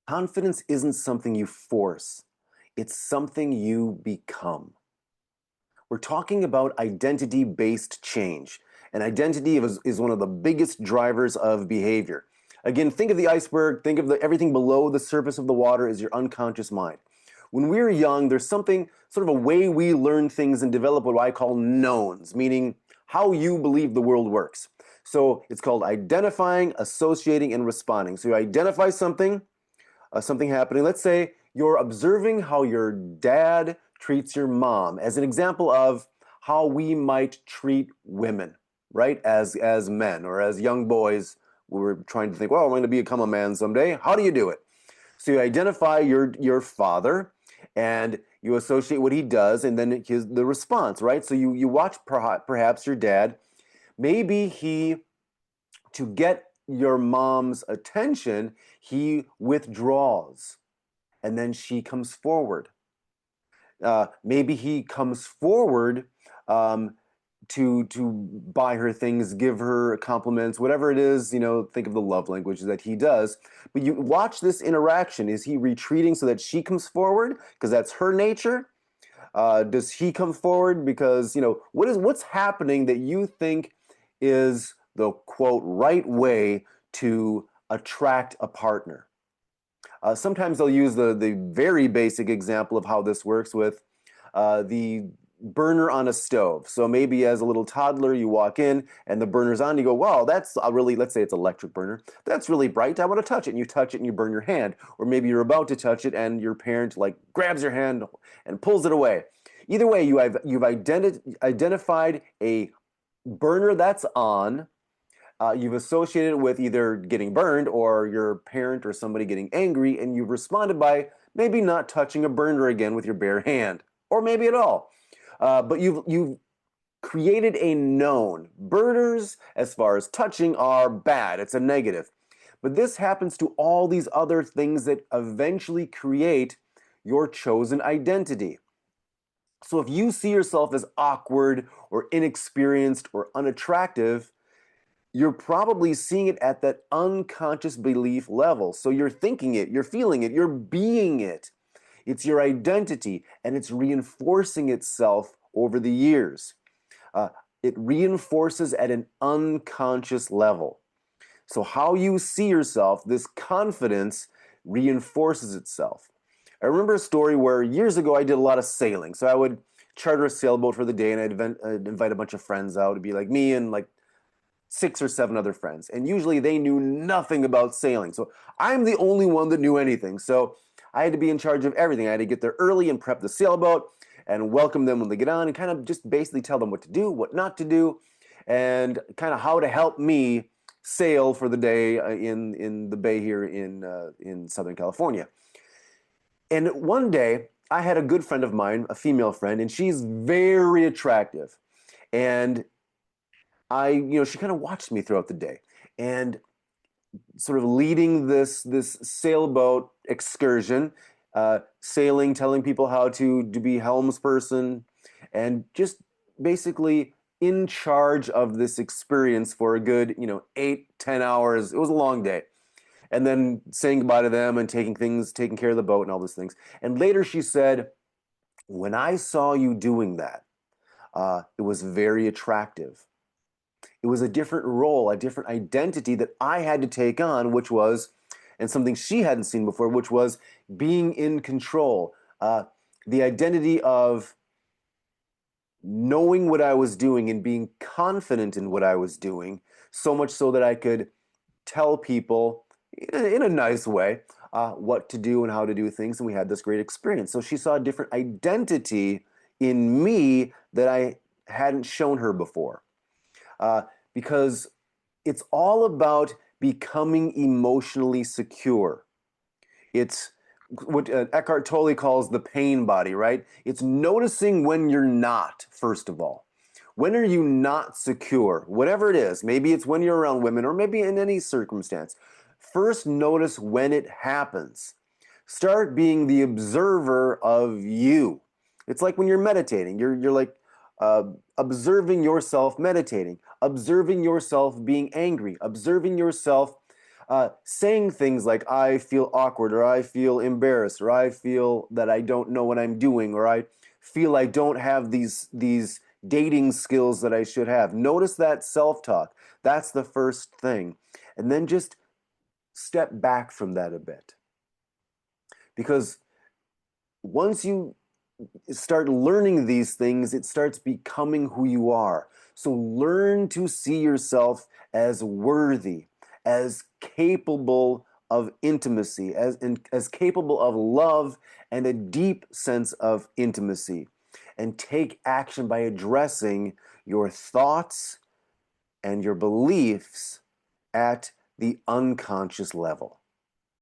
Confidence isn't something you force, it's something you become. We're talking about identity-based change, and identity is one of the biggest drivers of behavior. Again, think of the iceberg, think of everything below the surface of the water is your unconscious mind. When we're young, there's something, sort of a way we learn things and develop what I call knowns, meaning how you believe the world works. So it's called identifying, associating, and responding. So you identify something happening. Let's say you're observing how your dad treats your mom as an example of how we might treat women, right? As men or as young boys, we're trying to think, well, I'm going to become a man someday. How do you do it? So you identify your father and you associate what he does and then the response, right? So you watch perhaps your dad. Maybe he, to get your mom's attention, he withdraws and then she comes forward. Maybe he comes forward um, to buy her things, give her compliments, whatever it is. Think of the love languages that he does. But you watch this interaction. Is he retreating so that she comes forward because that's her nature? Does he come forward because what's happening that you think is the quote right way to attract a partner? Sometimes they'll use the very basic example of how this works with the burner on a stove. So maybe as a little toddler, you walk in and the burner's on. You go, wow, that's a really, let's say it's electric burner. That's really bright. I want to touch it. And you touch it and you burn your hand. Or maybe you're about to touch it and your parent like grabs your hand and pulls it away. Either way, you've identified a burner that's on. You've associated it with either getting burned or your parent or somebody getting angry, and you've responded by maybe not touching a burner again with your bare hand, or maybe at all. But you've created a known. Burners, as far as touching, are bad. It's a negative. But this happens to all these other things that eventually create your chosen identity. So if you see yourself as awkward or inexperienced or unattractive, you're probably seeing it at that unconscious belief level. So you're thinking it, you're feeling it, you're being it. It's your identity, and it's reinforcing itself over the years. Uh, it reinforces at an unconscious level. So, how you see yourself, this confidence reinforces itself. I remember a story where years ago I did a lot of sailing. So, I would charter a sailboat for the day and I'd invite a bunch of friends out. It'd be like me and like 6 or 7 other friends. And usually they knew nothing about sailing. So I'm the only one that knew anything. So I had to be in charge of everything. I had to get there early and prep the sailboat and welcome them when they get on and kind of just basically tell them what to do, what not to do, and kind of how to help me sail for the day in the bay here in Southern California. And one day I had a good friend of mine, a female friend, and she's very attractive. And she kind of watched me throughout the day and sort of leading this sailboat excursion, sailing, telling people how to be helmsperson, and just basically in charge of this experience for a good 8-10 hours. It was a long day. And then saying goodbye to them and taking care of the boat and all those things. And later she said, when I saw you doing that, it was very attractive. It was a different role, a different identity that I had to take on, which was, and something she hadn't seen before, which was being in control. The identity of knowing what I was doing and being confident in what I was doing, so much so that I could tell people in a nice way what to do and how to do things. And we had this great experience. So she saw a different identity in me that I hadn't shown her before. uh, because it's all about becoming emotionally secure. It's what Eckhart Tolle calls the pain body, right? It's noticing when you're not, first of all. When are you not secure? Whatever it is, maybe it's when you're around women or maybe in any circumstance. First, notice when it happens. Start being the observer of you. It's like when you're meditating, you're like uh, observing yourself meditating, observing yourself being angry, observing yourself saying things like I feel awkward, or I feel embarrassed, or I feel that I don't know what I'm doing, or I feel I don't have these dating skills that I should have. Notice that self-talk. That's the first thing. And then just step back from that a bit. Because once you start learning these things, it starts becoming who you are. So learn to see yourself as worthy, as capable of intimacy, as capable of love and a deep sense of intimacy. And take action by addressing your thoughts and your beliefs at the unconscious level.